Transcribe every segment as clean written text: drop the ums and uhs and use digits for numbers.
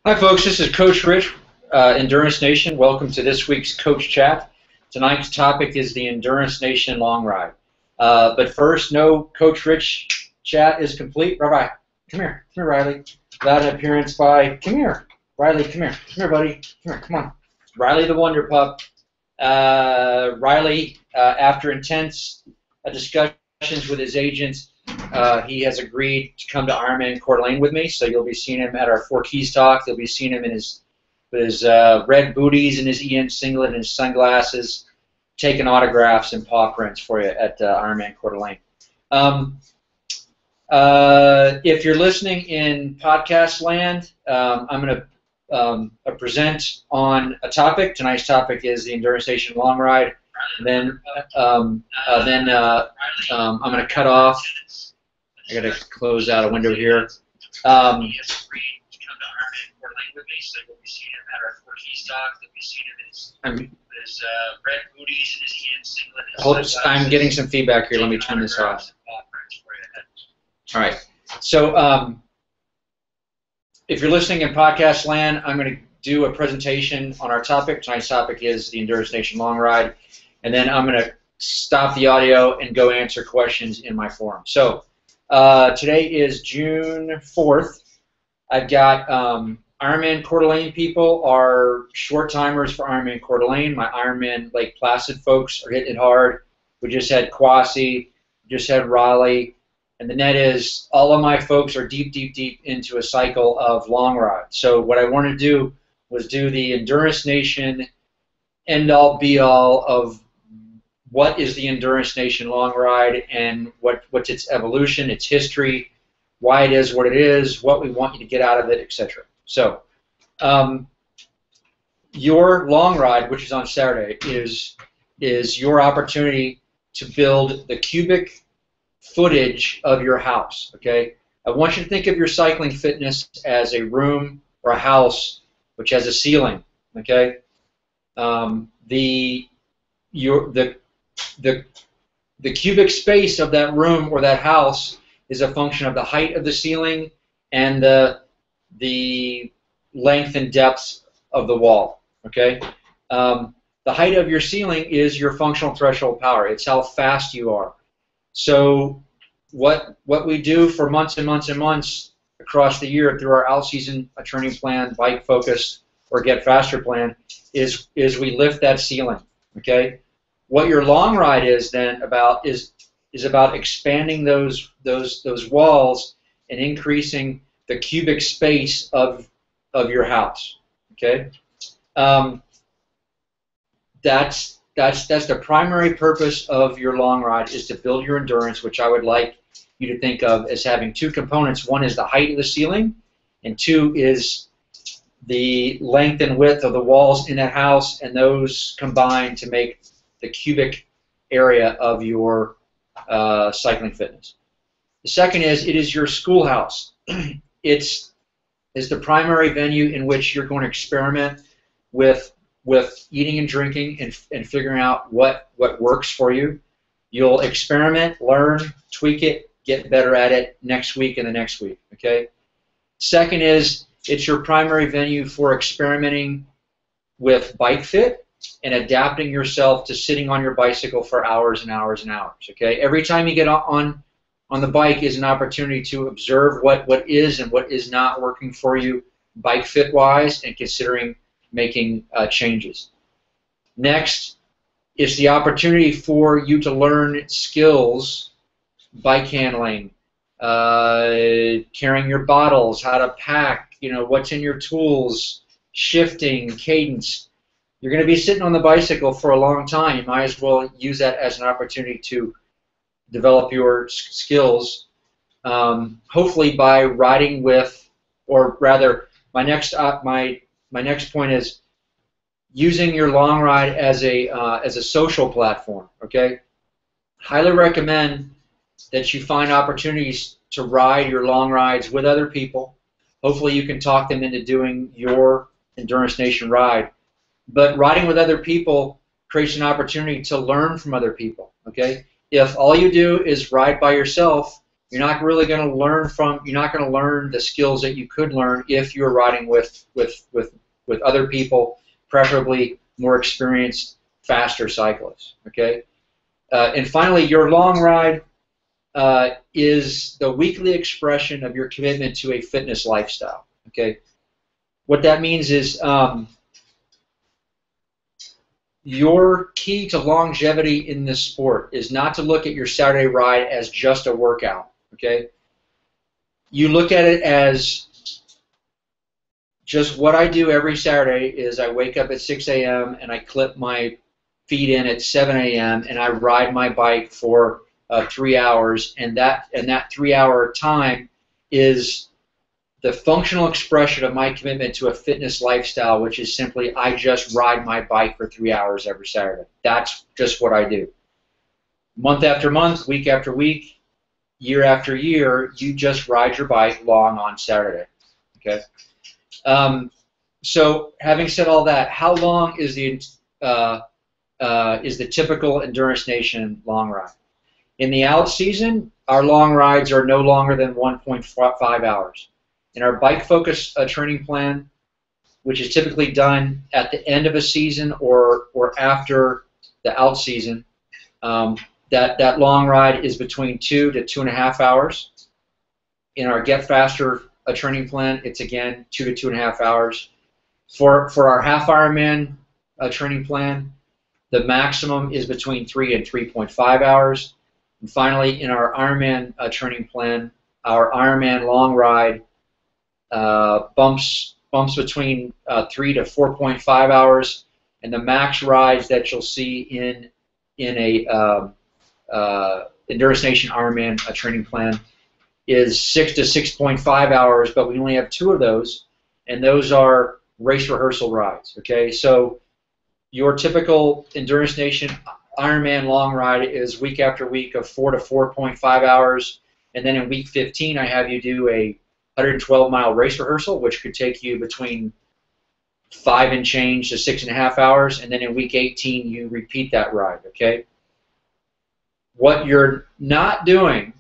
Hi folks, this is Coach Rich, Endurance Nation. Welcome to this week's Coach Chat. Tonight's topic is the Endurance Nation Long Ride. But first, no Coach Rich chat is complete. Come here, Riley. Without an appearance by, come here, Riley, come here, buddy, come here, come on. Riley the Wonder Pup. Riley, after intense discussions with his agent, he has agreed to come to Ironman Coeur d'Alene with me, so you'll be seeing him at our Four Keys talk. You'll be seeing him in his red booties and his EN singlet and his sunglasses, taking autographs and paw prints for you at Ironman Coeur d'Alene. If you're listening in podcast land, I'm going to present on a topic. Tonight's topic is the Endurance Nation Long Ride. And then I'm going to cut off. I got to close out a window here. I'm getting some feedback here. Let me turn this off. All right. So if you're listening in podcast land, I'm going to do a presentation on our topic. Tonight's topic is the Endurance Nation Long Ride. And then I'm going to stop the audio and go answer questions in my forum. So today is June 4th. I've got Ironman Coeur d'Alene people are short timers for Ironman Coeur d'Alene. My Ironman Lake Placid folks are hitting it hard. We just had Kwasi, just had Raleigh, and the net is all of my folks are deep into a cycle of long rides. So what I wanted to do was do the Endurance Nation end-all be-all of what is the Endurance Nation Long Ride and what's its evolution, its history, why it is what it is, what we want you to get out of it, etc. So your long ride, which is on Saturday, is your opportunity to build the cubic footage of your house. Okay, I want you to think of your cycling fitness as a room or a house which has a ceiling. Okay, the cubic space of that room or that house is a function of the height of the ceiling and the length and depth of the wall. Okay, the height of your ceiling is your functional threshold power. It's how fast you are. So what we do for months and months and months across the year through our out-season training plan, bike focus, or get faster plan is we lift that ceiling. Okay. What your long ride is then about is about expanding those walls and increasing the cubic space of your house. Okay, that's the primary purpose of your long ride, is to build your endurance, which I would like you to think of as having two components. One is the height of the ceiling, and two is the length and width of the walls in that house, and those combine to make the cubic area of your cycling fitness. The second is it is your schoolhouse. It's the primary venue in which you're going to experiment with eating and drinking and figuring out what works for you. You'll experiment, learn, tweak it, get better at it next week and the next week. Okay. Second is it's your primary venue for experimenting with bike fit and adapting yourself to sitting on your bicycle for hours and hours and hours. Okay, every time you get on the bike is an opportunity to observe what is and what is not working for you bike fit wise, and considering making changes. Next is the opportunity for you to learn skills, bike handling, carrying your bottles, how to pack, what's in your tools, shifting, cadence. You're going to be sitting on the bicycle for a long time. You might as well use that as an opportunity to develop your skills, hopefully by riding with, or rather, my next point is using your long ride as a social platform. Okay, highly recommend that you find opportunities to ride your long rides with other people. Hopefully, you can talk them into doing your Endurance Nation ride. But riding with other people creates an opportunity to learn from other people. Okay, if all you do is ride by yourself, You're not really going to learn from. You're not going to learn the skills that you could learn if you're riding with other people, preferably more experienced, faster cyclists. Okay, and finally, your long ride is the weekly expression of your commitment to a fitness lifestyle. Okay, what that means is your key to longevity in this sport is not to look at your Saturday ride as just a workout. Okay, you look at it as just what I do every Saturday is I wake up at 6 a.m. and I clip my feet in at 7 a.m. and I ride my bike for 3 hours, and that 3-hour time is the functional expression of my commitment to a fitness lifestyle, which is simply I just ride my bike for 3 hours every Saturday. That's just what I do. Month after month, week after week, year after year, you just ride your bike long on Saturday. Okay. So having said all that, how long is the typical Endurance Nation long ride? In the out season, our long rides are no longer than 1.5 hours. In our bike focus training plan, which is typically done at the end of a season or after the out season, that long ride is between 2 to 2.5 hours. In our Get Faster training plan, it's again 2 to 2.5 hours. For our half Ironman training plan, the maximum is between 3 and 3.5 hours. And finally, in our Ironman training plan, our Ironman long ride bumps between 3 to 4.5 hours, and the max rides that you'll see in a Endurance Nation Ironman training plan is 6 to 6.5 hours, but we only have 2 of those, and those are race rehearsal rides. Okay, so your typical Endurance Nation Ironman long ride is week after week of 4 to 4.5 hours, and then in week 15 I have you do a 112-mile race rehearsal, which could take you between 5 and change to 6.5 hours, and then in week 18 you repeat that ride. Okay. What you're not doing,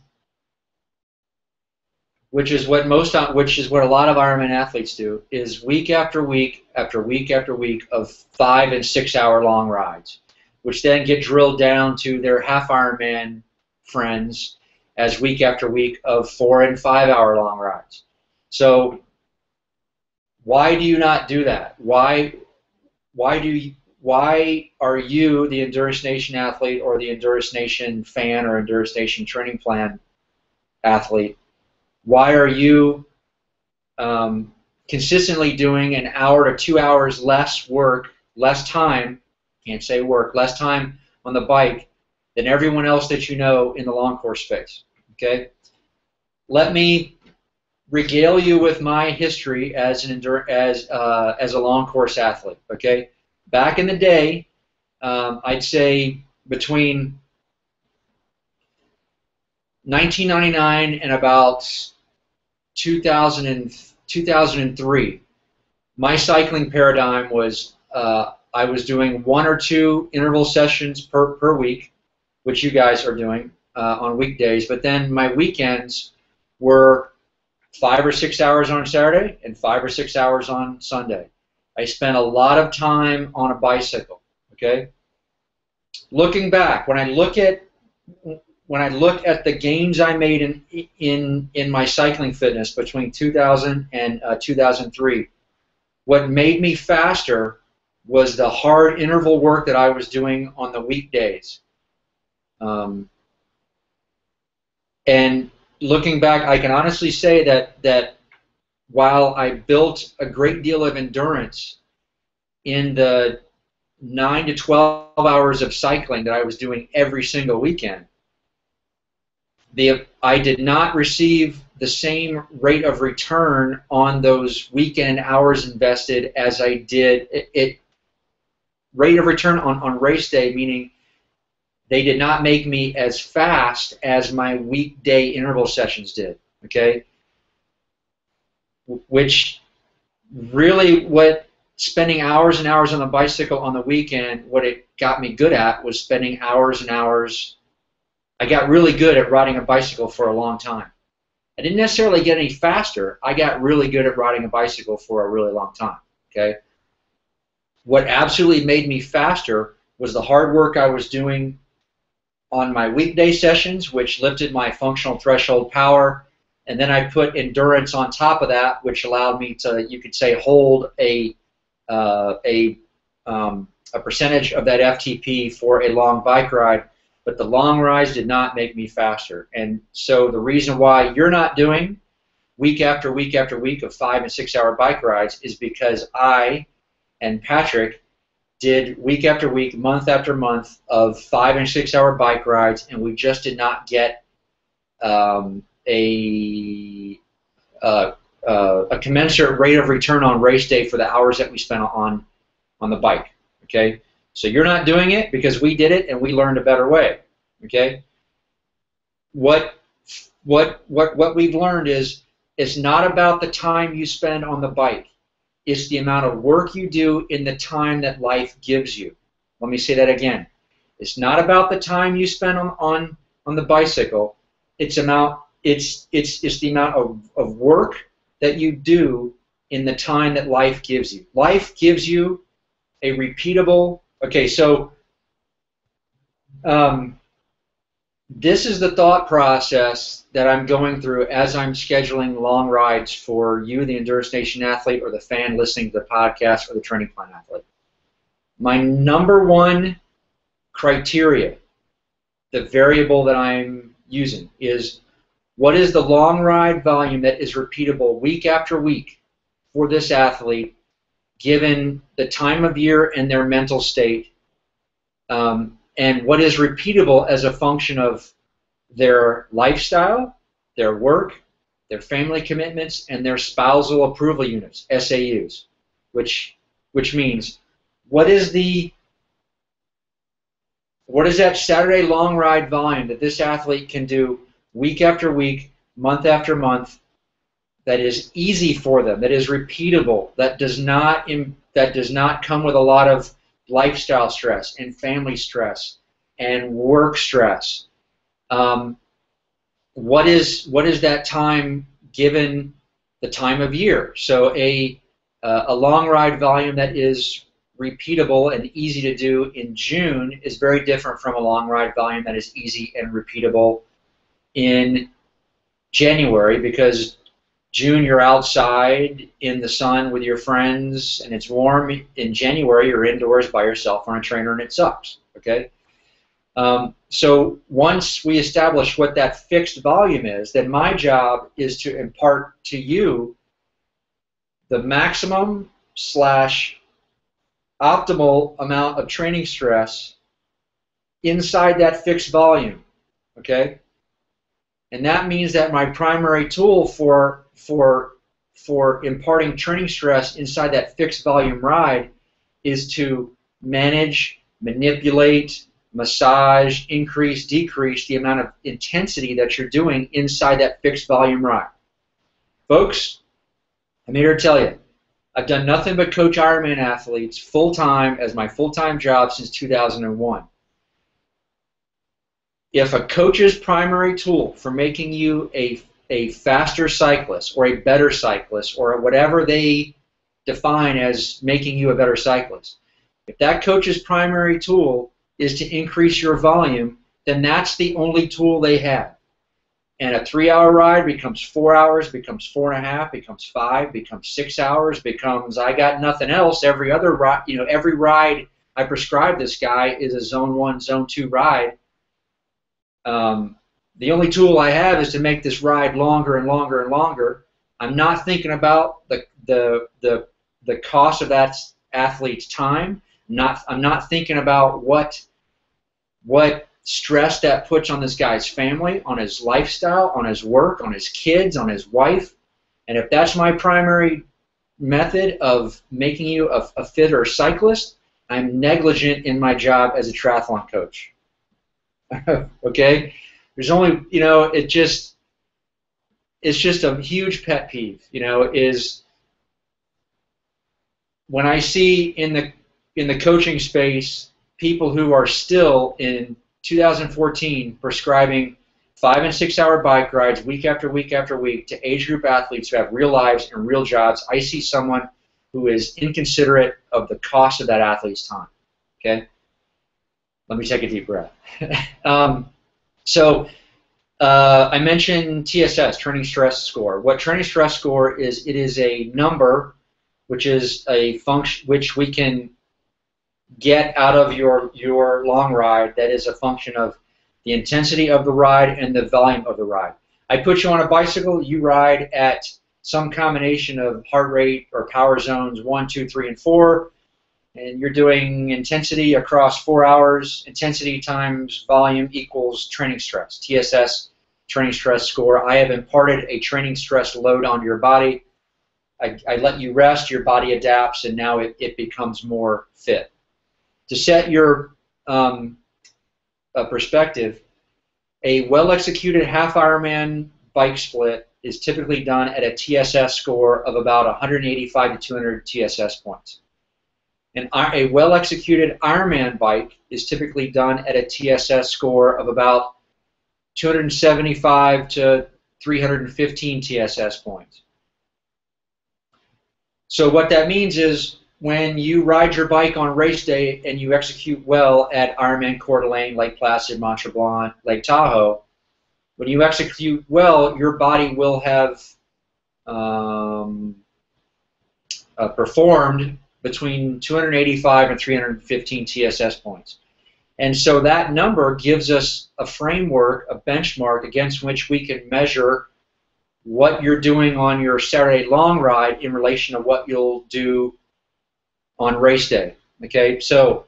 which is what a lot of Ironman athletes do, is week after week after week after week of 5 and 6 hour long rides, which then get drilled down to their half Ironman friends as week after week of 4 and 5 hour long rides. So why do you not do that? Why are you, the Endurance Nation athlete or the Endurance Nation fan or Endurance Nation training plan athlete, why are you consistently doing an hour to 2 hours less work, less time, can't say work, less time on the bike than everyone else that you know in the long course space? Okay? Let me regale you with my history as a long course athlete. Okay? Back in the day, I'd say between 1999 and about 2003, my cycling paradigm was I was doing 1 or 2 interval sessions per week, which you guys are doing on weekdays, but then my weekends were 5 or 6 hours on Saturday and 5 or 6 hours on Sunday. I spent a lot of time on a bicycle. Okay. Looking back, when I look at the gains I made in my cycling fitness between 2000 and 2003, what made me faster was the hard interval work that I was doing on the weekdays. And looking back, I can honestly say that while I built a great deal of endurance in the 9 to 12 hours of cycling that I was doing every single weekend, I did not receive the same rate of return on those weekend hours invested as I did rate of return on race day, meaning they did not make me as fast as my weekday interval sessions did. Okay, which really, what spending hours and hours on the bicycle on the weekend, what it got me good at was spending hours and hours I got really good at riding a bicycle for a long time. I didn't necessarily get any faster. I got really good at riding a bicycle for a really long time. Okay. What absolutely made me faster was the hard work I was doing on my weekday sessions, which lifted my functional threshold power, and then I put endurance on top of that, which allowed me to, you could say, hold a percentage of that FTP for a long bike ride. But the long rides did not make me faster. And so the reason why you're not doing week after week after week of 5 and 6 hour bike rides is because I and Patrick did week after week, month after month of 5 and 6 hour bike rides, and we just did not get a commensurate rate of return on race day for the hours that we spent on the bike. Okay, so you're not doing it because we did it and we learned a better way. Okay, what we've learned is it's not about the time you spend on the bike. It's the amount of work you do in the time that life gives you. Let me say that again. It's not about the time you spend on the bicycle. It's the amount of work that you do in the time that life gives you. Life gives you a repeatable. Okay, so this is the thought process that I'm going through as I'm scheduling long rides for you, the Endurance Nation athlete, or the fan listening to the podcast, or the training plan athlete. My number one criteria, the variable that I'm using, is what is the long ride volume that is repeatable week after week for this athlete, given the time of year and their mental state, and what is repeatable as a function of their lifestyle, their work, their family commitments, and their spousal approval units, SAUs, which means what is that Saturday long ride volume that this athlete can do week after week, month after month, that is easy for them, that is repeatable, that does not come with a lot of lifestyle stress and family stress and work stress. What is that time given the time of year? So a long ride volume that is repeatable and easy to do in June is very different from a long ride volume that is easy and repeatable in January, because June you're outside in the sun with your friends and it's warm. In January you're indoors by yourself on a trainer and it sucks. Okay. So once we establish what that fixed volume is, then my job is to impart to you the maximum / optimal amount of training stress inside that fixed volume. Okay. And that means that my primary tool for imparting training stress inside that fixed volume ride is to manage, manipulate, massage, increase, decrease the amount of intensity that you're doing inside that fixed volume ride. Folks, I'm here to tell you, I've done nothing but coach Ironman athletes full-time as my full-time job since 2001. If a coach's primary tool for making you a faster cyclist or a better cyclist or whatever they define as making you a better cyclist, if that coach's primary tool is to increase your volume, then that's the only tool they have. And a 3-hour ride becomes 4 hours, becomes 4.5, becomes 5, becomes 6 hours, becomes I got nothing else. Every other ride, every ride I prescribe this guy is a zone 1, zone 2 ride. The only tool I have is to make this ride longer and longer and longer. I'm not thinking about the cost of that athlete's time. I'm not thinking about what stress that puts on this guy's family, on his lifestyle, on his work, on his kids, on his wife. And if that's my primary method of making you a fitter cyclist, I'm negligent in my job as a triathlon coach. Okay? There's only, it's just a huge pet peeve, is when I see in the coaching space people who are still in 2014 prescribing 5 and 6 hour bike rides week after week after week to age group athletes who have real lives and real jobs, I see someone who is inconsiderate of the cost of that athlete's time. Okay? Let me take a deep breath. I mentioned TSS, Training Stress Score. What Training Stress Score is, it is a number which is a function which we can get out of your long ride that is a function of the intensity of the ride and the volume of the ride. I put you on a bicycle, you ride at some combination of heart rate or power zones 1, 2, 3, and 4, and you're doing intensity across 4 hours. Intensity times volume equals training stress, TSS, training stress score. I have imparted a training stress load onto your body. I let you rest, your body adapts, and now it becomes more fit. To set your perspective, a well-executed half Ironman bike split is typically done at a TSS score of about 185 to 200 TSS points. And a well-executed Ironman bike is typically done at a TSS score of about 275 to 315 TSS points. So what that means is when you ride your bike on race day and you execute well at Ironman Coeur d'Alene, Lake Placid, Mont Tremblant, Lake Tahoe, when you execute well, your body will have performed between 285 and 315 TSS points. And so that number gives us a framework, a benchmark against which we can measure what you're doing on your Saturday long ride in relation to what you'll do on race day. Okay, so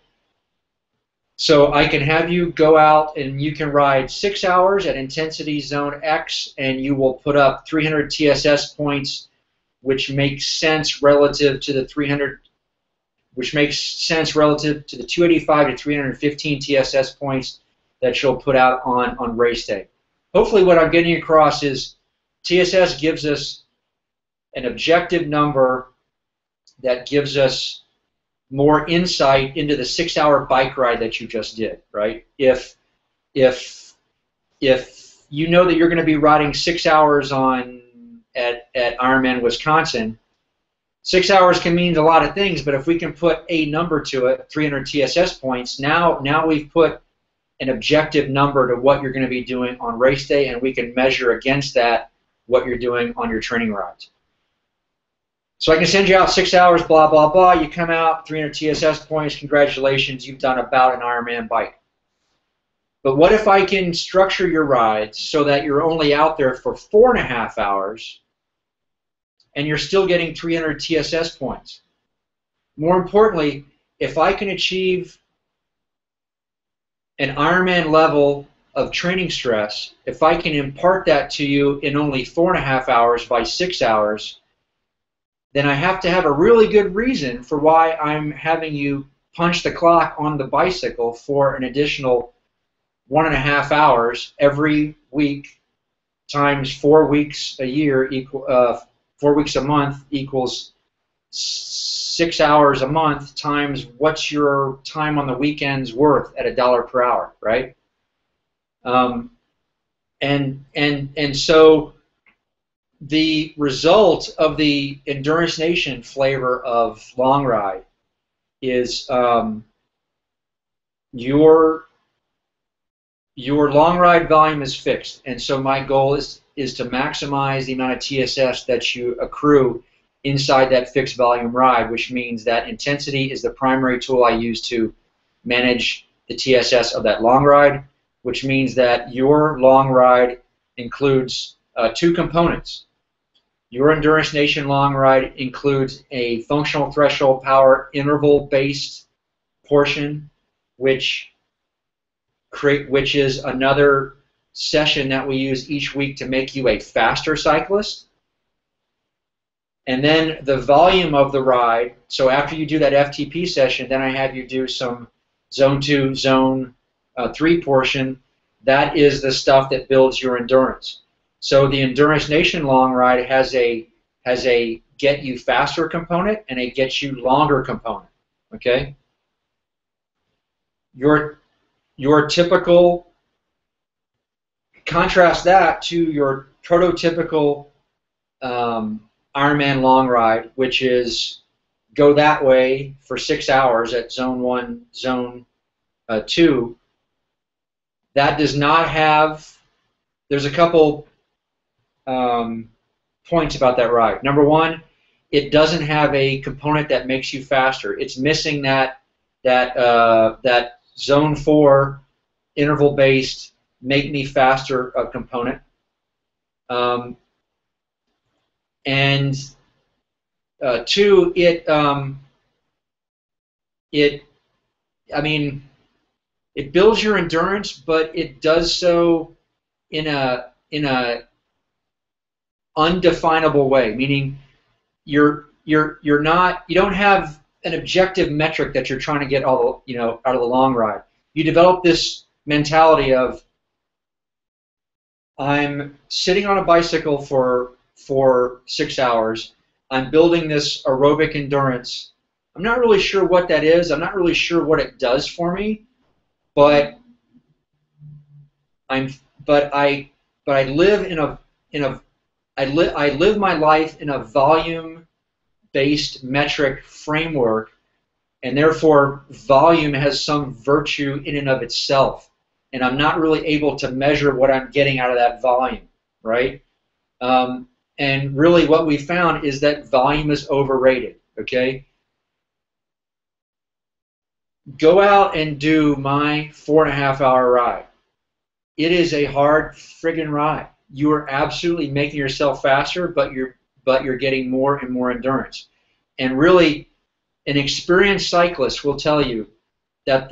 I can have you go out and you can ride 6 hours at intensity zone X, and you will put up 300 TSS points, which makes sense relative to the 285 to 315 TSS points that you'll put out on race day. Hopefully, what I'm getting across is TSS gives us an objective number that gives us more insight into the 6 hour bike ride that you just did, right? If you know that you're going to be riding 6 hours at Ironman Wisconsin, 6 hours can mean a lot of things, but if we can put a number to it, 300 TSS points, now we've put an objective number to what you're going to be doing on race day, and we can measure against that what you're doing on your training rides. So I can send you out 6 hours, blah, blah, blah. You come out, 300 TSS points, congratulations, you've done about an Ironman bike. But what if I can structure your rides so that you're only out there for 4.5 hours and you're still getting 300 TSS points? More importantly, if I can achieve an Ironman level of training stress, if I can impart that to you in only 4.5 hours by 6 hours, then I have to have a really good reason for why I'm having you punch the clock on the bicycle for an additional 1.5 hours every week times 4 weeks a year 4 weeks a month equals 6 hours a month times what's your time on the weekends worth at $1 per hour, right? And so the result of the Endurance Nation flavor of long ride is your long ride volume is fixed, and so my goal is to maximize the amount of TSS that you accrue inside that fixed volume ride, which means that intensity is the primary tool I use to manage the TSS of that long ride, which means that your long ride includes 2 components. Your Endurance Nation long ride includes a functional threshold power interval-based portion, which is another session that we use each week to make you a faster cyclist. And then the volume of the ride, so after you do that FTP session, then I have you do some Zone 2, Zone 3 portion. That is the stuff that builds your endurance. So the Endurance Nation long ride has a get you faster component and a get you longer component. Okay. Your your typical, contrast that to your prototypical Ironman long ride, which is go that way for 6 hours at zone 1, zone 2. That does not have, there's a couple points about that ride. Number one, it doesn't have a component that makes you faster. It's missing that zone 4 interval-based make me faster component. And two, it builds your endurance, but it does so in a undefinable way, meaning you don't have an objective metric that you're trying to get out of the long ride. You develop this mentality of, I'm sitting on a bicycle for 6 hours. I'm building this aerobic endurance. I'm not really sure what that is. I'm not really sure what it does for me, but I live I live my life in a volume-based metric framework, and therefore volume has some virtue in and of itself. And I'm not really able to measure what I'm getting out of that volume, right? And really what we found is that volume is overrated, okay? Go out and do my 4.5-hour ride. It is a hard friggin' ride. You are absolutely making yourself faster, but you're getting more and more endurance. And really, an experienced cyclist will tell you that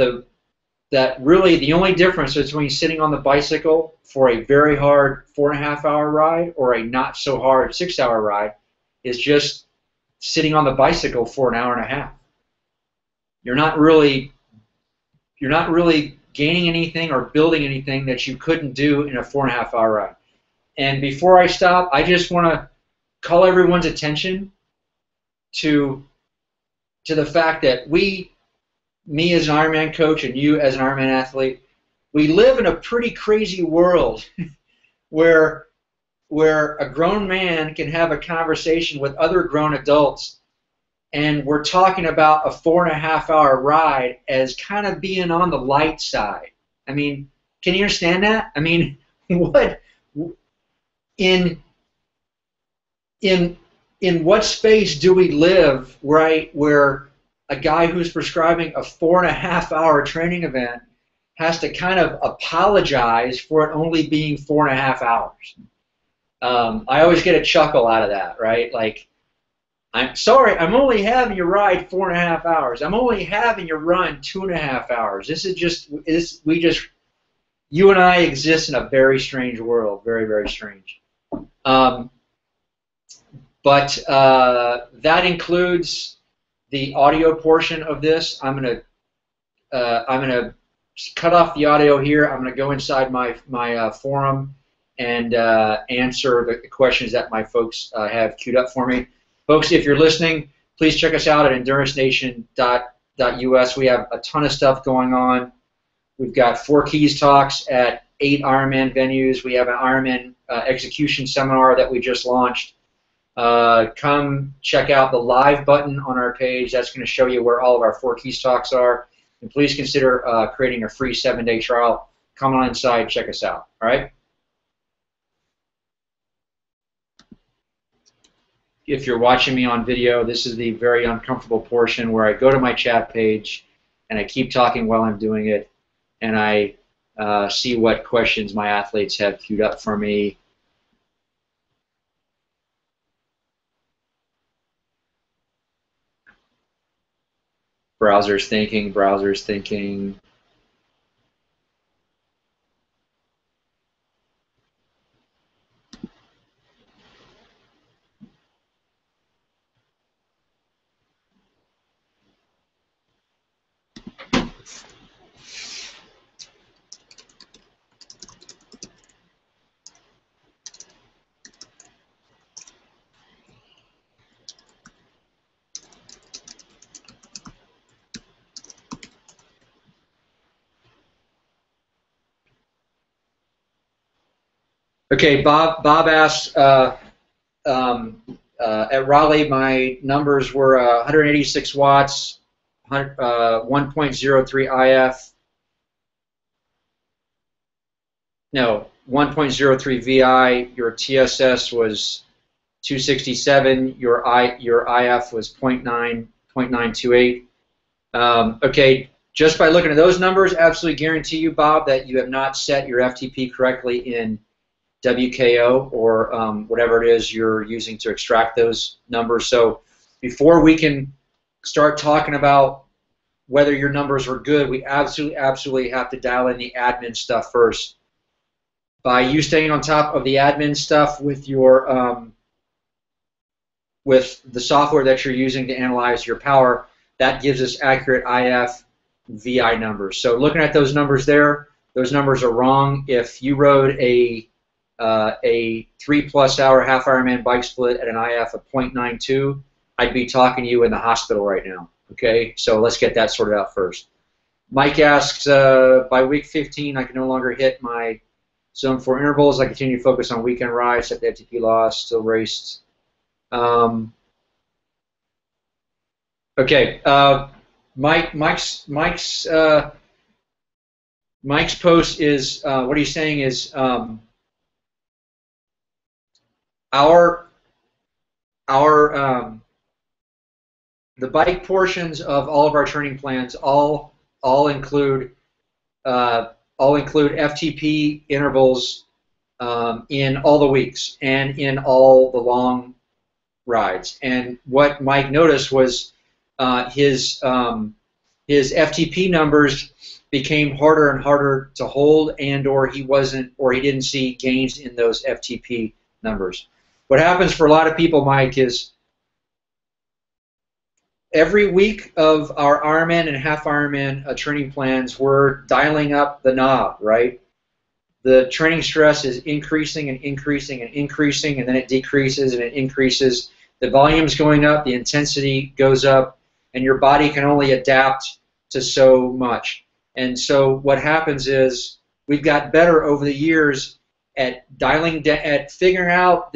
really the only difference between sitting on the bicycle for a very hard 4.5-hour ride or a not so hard 6-hour ride is just sitting on the bicycle for an hour and a half. You're not really gaining anything or building anything that you couldn't do in a 4.5-hour ride. And before I stop, I just want to call everyone's attention to the fact that me as an Ironman coach and you as an Ironman athlete, we live in a pretty crazy world where a grown man can have a conversation with other grown adults, and we're talking about a 4.5-hour ride as kind of being on the light side. I mean, can you understand that? I mean, what in what space do we live, right, where a guy who's prescribing a 4.5-hour training event has to kind of apologize for it only being 4.5 hours? I always get a chuckle out of that, right? Like, I'm sorry, I'm only having you ride 4.5 hours. I'm only having you run 2.5 hours. This is just, you and I exist in a very strange world, very, very strange. But that includes the audio portion of this. I'm gonna cut off the audio here. I'm gonna go inside my forum and answer the questions that my folks have queued up for me. Folks, if you're listening, please check us out at endurancenation.us. We have a ton of stuff going on. We've got 4 Keys talks at 8 Ironman venues. We have an Ironman execution seminar that we just launched. Come check out the live button on our page. That's going to show you where all of our 4 Keys talks are. And please consider creating a free 7-day trial. Come on inside, check us out. All right? If you're watching me on video, this is the very uncomfortable portion where I go to my chat page and I keep talking while I'm doing it, and I see what questions my athletes have queued up for me. Browser's thinking, browser's thinking. Okay, Bob asked, at Raleigh, my numbers were 186 watts, 1.03 IF, no, 1.03 VI. Your TSS was 267. Your IF was 0.928. Okay, just by looking at those numbers, absolutely guarantee you, Bob, that you have not set your FTP correctly in WKO or whatever it is you're using to extract those numbers. So before we can start talking about whether your numbers were good, we absolutely have to dial in the admin stuff first. By you staying on top of the admin stuff with your with the software that you're using to analyze your power, that gives us accurate IF VI numbers. So looking at those numbers there, those numbers are wrong. If you rode a 3+ hour half Ironman bike split at an IF of 0.92, I'd be talking to you in the hospital right now. Okay, so let's get that sorted out first. Mike asks, by week 15, I can no longer hit my zone 4 intervals. I continue to focus on weekend rides at the FTP loss, still raced. Okay, Mike's post is, what he's saying is, the bike portions of all of our training plans all include FTP intervals in all the weeks and in all the long rides. And what Mike noticed was his FTP numbers became harder and harder to hold, or he didn't see gains in those FTP numbers. What happens for a lot of people, Mike, is every week of our Ironman and half Ironman training plans, we're dialing up the knob, right? The training stress is increasing and increasing and increasing, and then it decreases and it increases. The volume's going up, the intensity goes up, and your body can only adapt to so much. And so what happens is we've got better over the years at figuring out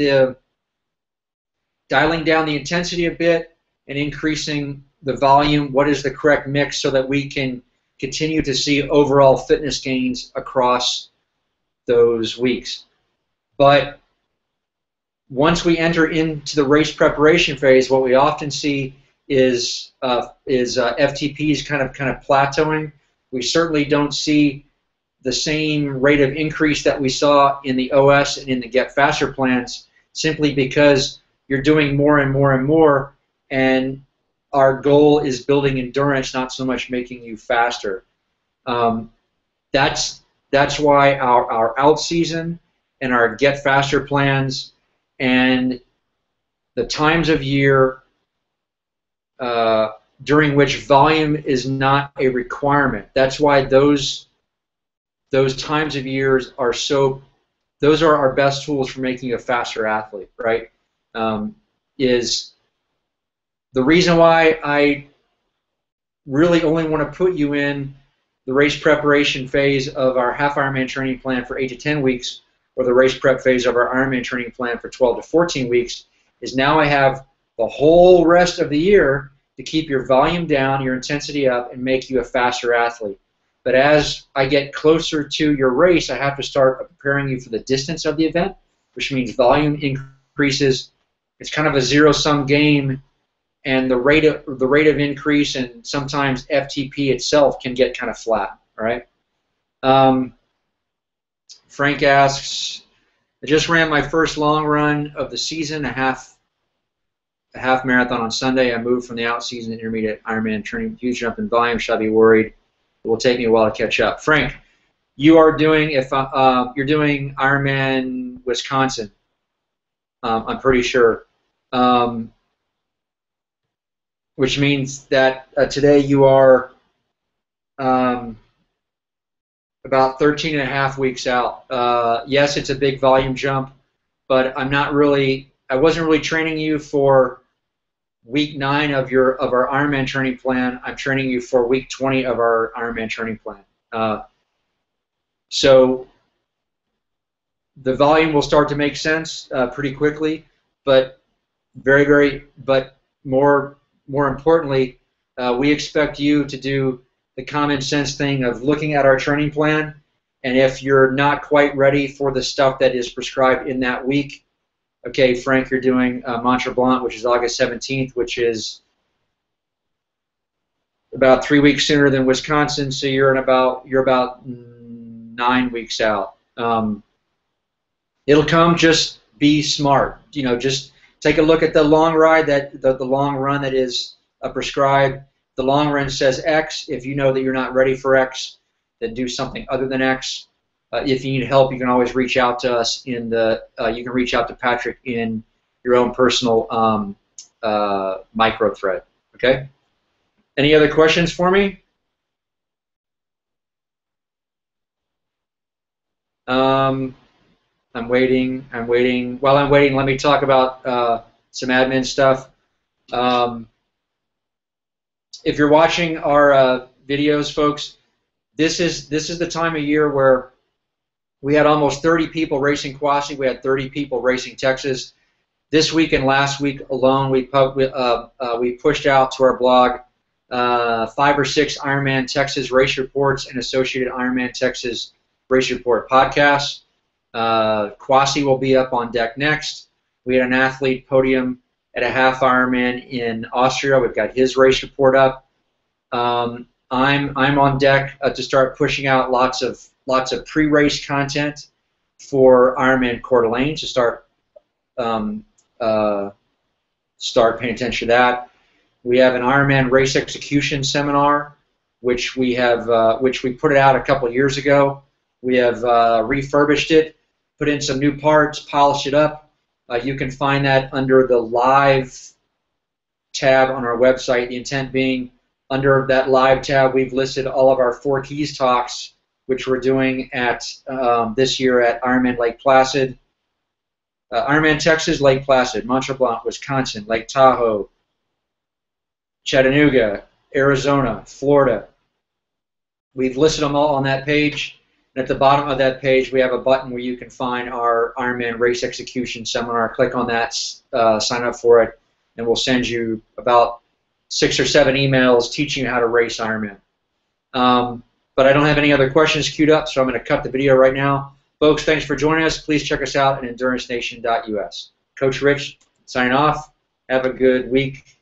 dialing down the intensity a bit and increasing the volume, what is the correct mix so that we can continue to see overall fitness gains across those weeks. But once we enter into the race preparation phase, what we often see is FTPs kind of plateauing. We certainly don't see the same rate of increase that we saw in the OS and in the Get Faster plans, simply because you're doing more and more and more, and our goal is building endurance, not so much making you faster. That's why our out season and our Get Faster plans and the times of year during which volume is not a requirement. That's why those times of years are those are our best tools for making you a faster athlete, right? Is the reason why I really only want to put you in the race preparation phase of our half Ironman training plan for 8 to 10 weeks, or the race prep phase of our Ironman training plan for 12 to 14 weeks, is now I have the whole rest of the year to keep your volume down, your intensity up, and make you a faster athlete. But as I get closer to your race, I have to start preparing you for the distance of the event, which means volume increases. It's kind of a zero-sum game, and the rate of increase and sometimes FTP itself can get kind of flat. All right. Frank asks, I just ran my first long run of the season, a half marathon on Sunday. I moved from the out season to intermediate Ironman training, huge jump in volume. Should I be worried? It will take me a while to catch up. Frank, you are doing you're doing Ironman Wisconsin. I'm pretty sure. Which means that today you are about 13 and a half weeks out. Yes, it's a big volume jump, but I wasn't really training you for week 9 of our Ironman training plan. I'm training you for week 20 of our Ironman training plan. So the volume will start to make sense pretty quickly, but but more importantly, we expect you to do the common sense thing of looking at our training plan, and if you're not quite ready for the stuff that is prescribed in that week, okay, Frank, you're doing Mont Tremblant, which is August 17th, which is about 3 weeks sooner than Wisconsin, so you're about 9 weeks out. It'll come. Just be smart. Just take a look at the long ride the long run that is prescribed. The long run says X. If you know that you're not ready for X, then do something other than X. If you need help, you can always reach out to us you can reach out to Patrick in your own personal micro thread. Okay. Any other questions for me? I'm waiting. While I'm waiting, let me talk about some admin stuff. If you're watching our videos, folks, this is the time of year where we had almost 30 people racing Quasi. We had 30 people racing Texas. This week and last week alone, we pushed out to our blog 5 or 6 Ironman Texas race reports and associated Ironman Texas race report podcasts. Quasi will be up on deck next. We had an athlete podium at a half Ironman in Austria. We've got his race report up. I'm on deck to start pushing out lots of pre-race content for Ironman Coeur d'Alene, to start paying attention to that. We have an Ironman race execution seminar, which we put it out a couple of years ago. We have refurbished it, put in some new parts, polished it up. You can find that under the live tab on our website. The intent being, under that live tab, we've listed all of our 4 Keys talks, which we're doing at this year at Ironman Lake Placid, Ironman Texas, Lake Placid, Mont Tremblant, Wisconsin, Lake Tahoe, Chattanooga, Arizona, Florida. We've listed them all on that page. And at the bottom of that page, we have a button where you can find our Ironman Race Execution Seminar. Click on that, sign up for it, and we'll send you about 6 or 7 emails teaching you how to race Ironman. But I don't have any other questions queued up, so I'm going to cut the video right now. Folks, thanks for joining us. Please check us out at endurancenation.us. Coach Rich signing off. Have a good week.